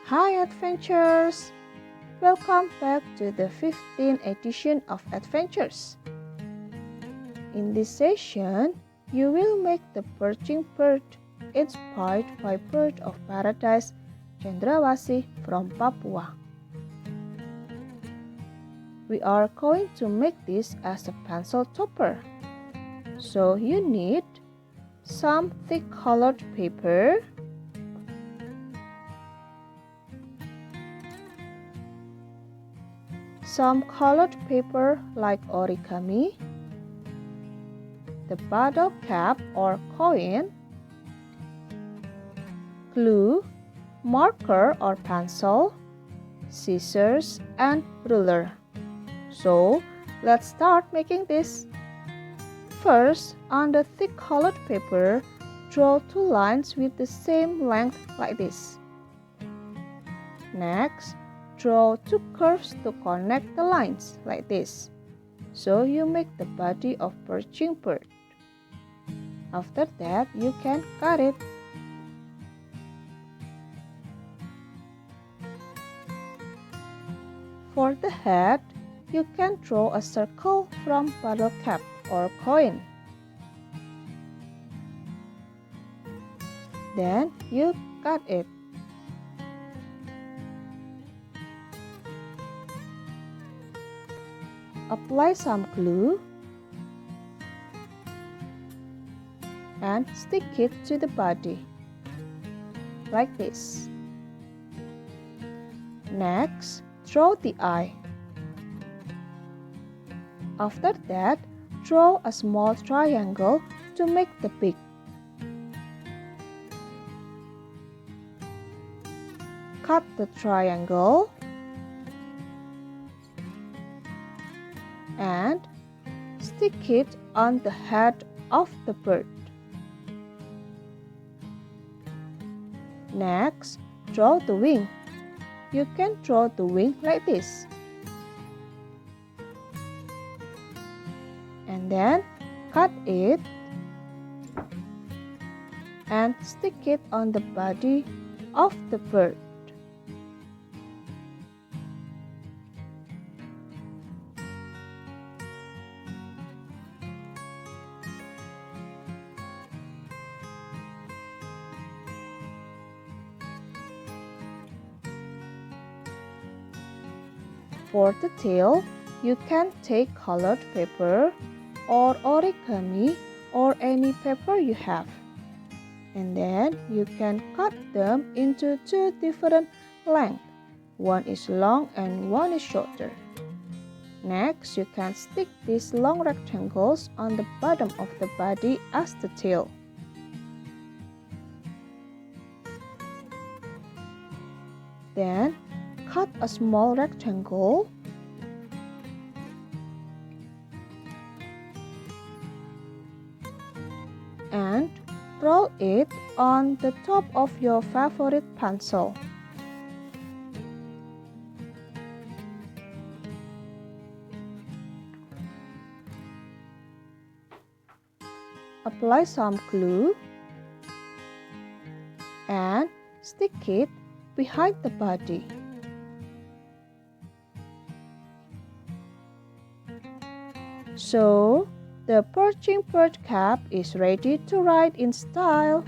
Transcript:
Hi Adventures! Welcome back to the 15th edition of Adventures. In this session, you will make the perching bird inspired by Bird of Paradise Cendrawasih from Papua. We are going to make this as a pencil topper. So you need some thick colored paper, some colored paper like origami, the bottle cap or coin, glue, marker or pencil, scissors, and ruler. So, let's start making this. First, on the thick colored paper, draw two lines with the same length like this. Next, draw two curves to connect the lines like this. So you make the body of perching bird. After that, you can cut it. For the head, you can draw a circle from bottle cap or coin. Then you cut it. Apply some glue and stick it to the body like this. Next, draw the eye. After that, draw a small triangle to make the beak. Cut the triangle and stick it on the head of the bird. Next, draw the wing. You can draw the wing like this. And then cut it and stick it on the body of the bird. For the tail, you can take colored paper or origami or any paper you have. And then you can cut them into two different lengths. One is long and one is shorter. Next, you can stick these long rectangles on the bottom of the body as the tail. Then, cut a small rectangle and roll it on the top of your favorite pencil. Apply some glue and stick it behind the body. So, the perching bird cap is ready to ride in style.